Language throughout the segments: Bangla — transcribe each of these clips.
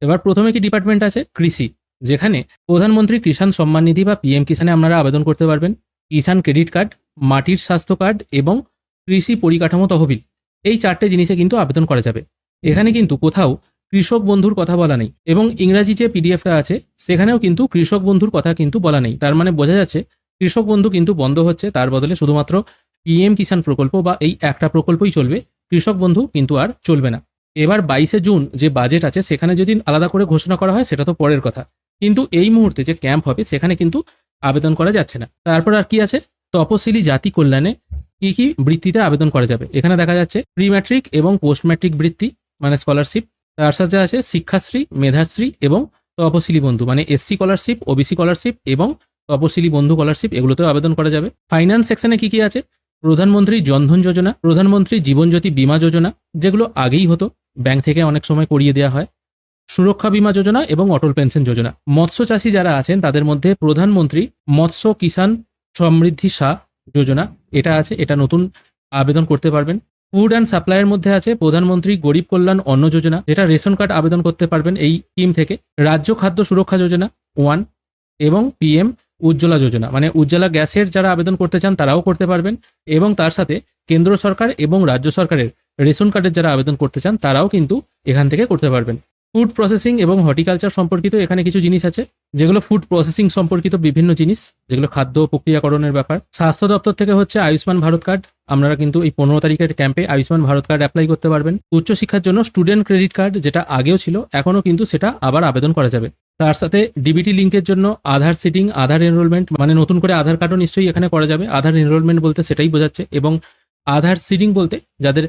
এবার প্রথমে কি ডিপার্টমেন্ট আছে? কৃষি, যেখানে প্রধানমন্ত্রী কিষাণ সম্মান নিধি বা পিএম কিষাণে আপনারা আবেদন করতে পারবেন। কিষাণ ক্রেডিট কার্ড, মাটির স্বাস্থ্য কার্ড এবং কৃষি পরিকাঠামো তহবিল, এই 4টে জিনিসে কিন্তু আবেদন করা যাবে। এখানে কিন্তু কোথাও কৃষক বন্ধুর কথা বলা নেই, এবং ইংরাজি যে পিডিএফটা আছে সেখানেও কিন্তু কৃষক বন্ধুর কথা কিন্তু বলা নেই। তার মানে বোঝা যাচ্ছে কৃষক বন্ধু কিন্তু বন্ধ হচ্ছে, তার বদলে শুধুমাত্র পিএম কিষাণ প্রকল্প বা এই একটা প্রকল্পই চলবে, কৃষক বন্ধু কিন্তু আর চলবে না। এবার 22শে জুন যে বাজেট আছে সেখানে যদি আলাদা করে ঘোষণা করা হয় সেটা তো পরের কথা, কিন্তু এই মুহূর্তে যে ক্যাম্প হবে সেখানে কিন্তু আবেদন করা যাচ্ছে না। তারপর আর কি আছে? তপশিলি জাতি কল্যাণে কি কি বৃত্তিতে আবেদন করা যাবে। এখানে দেখা যাচ্ছে প্রি ম্যাট্রিক এবং পোস্ট ম্যাট্রিক বৃত্তি মানে স্কলারশিপ, তার সাথে আছে শিক্ষাশ্রী, মেধাশ্রী এবং তপশিলি বন্ধু মানে এসসি স্কলারশিপ, ওবিসি স্কলারশিপ এবং তপশিলি বন্ধু স্কলারশিপ, এগুলোতেও আবেদন করা যাবে। ফাইন্যান্স সেকশনে কি কি আছে? প্রধানমন্ত্রী জনধন যোজনা, প্রধানমন্ত্রী জীবন জ্যোতি বীমা যোজনা, যেগুলো আগেই হতো, ব্যাংক থেকে অনেক সময় করিয়ে দেওয়া হয়, সুরক্ষা বীমা যোজনা এবং অটল পেনশন যোজনা। মৎস্য চাষী যারা আছেন তাদের মধ্যে প্রধানমন্ত্রী মৎস্য কিষাণ সমৃদ্ধি সাহ যোজনা, এটা আছে, এটা নতুন আবেদন করতে পারবেন। ফুড অ্যান্ড সাপ্লাইয়ের মধ্যে আছে প্রধানমন্ত্রী গরিব কল্যাণ অন্ন যোজনা, যেটা রেশন কার্ড আবেদন করতে পারবেন এই স্কিম থেকে। রাজ্য খাদ্য সুরক্ষা যোজনা 1 এবং পিএম উজ্জ্বলা যোজনা মানে উজ্জ্বলা গ্যাসের যারা আবেদন করতে চান তারাও করতে পারবেন, এবং তার সাথে কেন্দ্র সরকার এবং রাজ্য সরকারের রেশন কার্ডের যারা আবেদন করতে চান তারাও কিন্তু এখান থেকে করতে পারবেন। ফুড প্রসেসিং এবং হর্টিকালচার সম্পর্কিত এখানে কিছু জিনিস আছে, যেগুলো ফুড প্রসেসিং সম্পর্কিত বিভিন্ন জিনিস, যেগুলো খাদ্য প্রক্রিয়াকরণের ব্যাপার। স্বাস্থ্য দপ্তর থেকে হচ্ছে আয়ুষ্মান ভারত কার্ড, আপনারা কিন্তু এই 15 তারিখের ক্যাম্পে আয়ুষ্মান ভারত কার্ড অ্যাপ্লাই করতে পারবেন। উচ্চশিক্ষার জন্য স্টুডেন্ট ক্রেডিট কার্ড, যেটা আগেও ছিল এখনও কিন্তু সেটা আবার আবেদন করা যাবে। তার সাথে ডিবিটি লিঙ্কের জন্য আধার সিডিং, আধার এনরোলমেন্ট মানে নতুন করে আধার কার্ডও নিশ্চয়ই এখানে করা যাবে। আধার এনরোলমেন্ট বলতে সেটাই বোঝাচ্ছে, এবং আধার সিডিং বলতে যাদের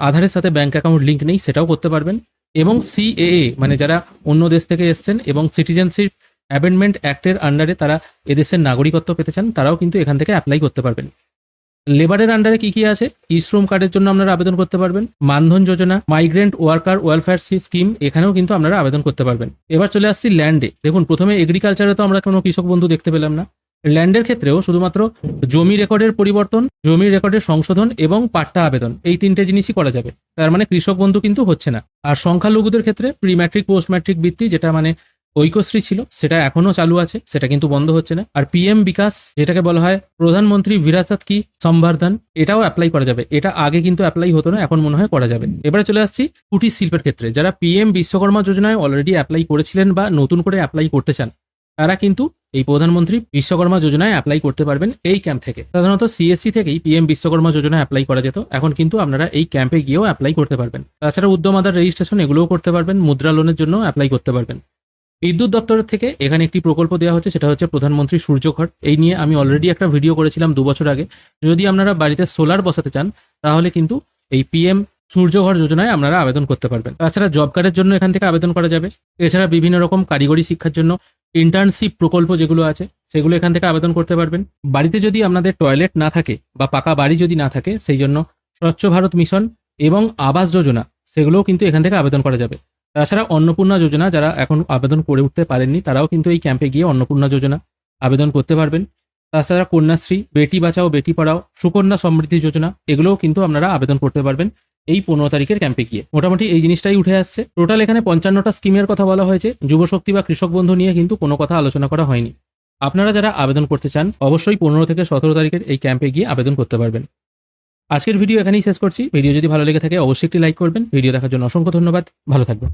আধারের সাথে ব্যাংক অ্যাকাউন্ট লিঙ্ক নেই সেটাও করতে পারবেন। এবং সিএএ মানে যারা অন্য দেশ থেকে এসছেন এবং সিটিজেনশিপ অ্যামেন্ডমেন্ট অ্যাক্টের আন্ডারে তারা এদেশের নাগরিকত্ব পেতে চান তারাও কিন্তু এখান থেকে অ্যাপ্লাই করতে পারবেন। লেবারের আন্ডারে কি কি আছে? ই শ্রম কার্ডের জন্য আপনারা আবেদন করতে পারবেন। মানধন যোজনা, মাইগ্রেন্ট ওয়ার্কার ওয়েলফেয়ার স্কিম, এখানেও কিন্তু আপনারা আবেদন করতে পারবেন। এবার চলে আসছি ল্যান্ডে। দেখুন, প্রথমে এগ্রিকালচারে তো আমরা কোনো কৃষক বন্ধু দেখতে পেলাম না। ল্যান্ডের ক্ষেত্রেও শুধুমাত্র জমি রেকর্ডের পরিবর্তন, জমি রেকর্ডের সংশোধন এবং পাট্টা আবেদন, এই 3টে জিনিসই করা যাবে। তার মানে কৃষক বন্ধু কিন্তু হচ্ছে না। আর সংখ্যালঘুদের ক্ষেত্রে প্রি ম্যাট্রিক পোস্ট ম্যাট্রিক বৃত্তি, যেটা মানে ঐক্যশ্রী ছিল, সেটা এখনো চালু আছে, সেটা কিন্তু বন্ধ হচ্ছে না। আর পিএম বিকাশ, যেটাকে বলা হয় প্রধানমন্ত্রী বিরাসত কি সম্বর্ধন, এটাও অ্যাপ্লাই করা যাবে। এটা আগে কিন্তু অ্যাপ্লাই হতো না, এখন মনে হয় করা যাবে। এবারে চলে আসছি কুটির শিল্পের ক্ষেত্রে। যারা পিএম বিশ্বকর্মা যোজনায় অলরেডি অ্যাপ্লাই করেছিলেন বা নতুন করে অ্যাপ্লাই করতে চান, তারা কিন্তু এই প্রধানমন্ত্রী বিশ্বকর্মা যোজনায় অ্যাপ্লাই করতে পারবেন এই ক্যাম্প থেকে। সাধারণত সিএসসি থেকেই পিএম বিশ্বকর্মা যোজনায় অ্যাপ্লাই করা যেত, এখন কিন্তু আপনারা এই ক্যাম্পে গিয়েও অ্যাপ্লাই করতে পারবেন। তাছাড়া উদ্যম আধার রেজিস্ট্রেশন এগুলোও করতে পারবেন, মুদ্রা লোনের জন্য অ্যাপ্লাই করতে পারবেন। বিদ্যুৎ দপ্তরের থেকে এখানে একটি প্রকল্প দেওয়া হচ্ছে, সেটা হচ্ছে প্রধানমন্ত্রী সূর্যঘর। এই নিয়ে আমি অলরেডি একটা ভিডিও করেছিলাম 2 বছর আগে। যদি আপনারা বাড়িতে সোলার বসাতে চান তাহলে কিন্তু এই পিএম সূর্যঘর যোজনায় আপনারা আবেদন করতে পারবেন। তাছাড়া জব কার্ডের জন্য এখান থেকে আবেদন করা যাবে। এছাড়া বিভিন্ন রকম কারিগরি শিক্ষার জন্য ইন্টার্নশিপ প্রকল্প যেগুলো আছে সেগুলো এখান থেকে আবেদন করতে পারবেন। বাড়িতে যদি আপনাদের টয়লেট না থাকে বা পাকা বাড়ি যদি না থাকে, সেই জন্য স্বচ্ছ ভারত মিশন এবং আবাস যোজনা, সেগুলোও কিন্তু এখান থেকে আবেদন করা যাবে। তাছাড়া অন্নপূর্ণা যোজনা, যারা এখন আবেদন করে উঠতে পারেননি তারাও কিন্তু এই ক্যাম্পে গিয়ে অন্নপূর্ণা যোজনা আবেদন করতে পারবেন। তাছাড়া কন্যাশ্রী, বেটি বাঁচাও বেটি পড়াও, সুকন্যা সমৃদ্ধি যোজনা, এগুলোও কিন্তু আপনারা আবেদন করতে পারবেন এই 15 তারিখের ক্যাম্পে গিয়ে। মোটামুটি এই জিনিসটাই উঠে আসছে। টোটাল এখানে 55টা স্কিমের কথা বলা হয়েছে। যুবশক্তি বা কৃষক বন্ধু নিয়ে কিন্তু কোনো কথা আলোচনা করা হয়নি। আপনারা যারা আবেদন করতে চান অবশ্যই 15 থেকে 17 তারিখের এই ক্যাম্পে গিয়ে আবেদন করতে পারবেন। আজকের ভিডিও এখানেই শেষ করছি। ভিডিও যদি ভালো লেগে থাকে অবশ্যই একটি লাইক করবেন। ভিডিও দেখার জন্য অসংখ্য ধন্যবাদ। ভালো থাকবেন।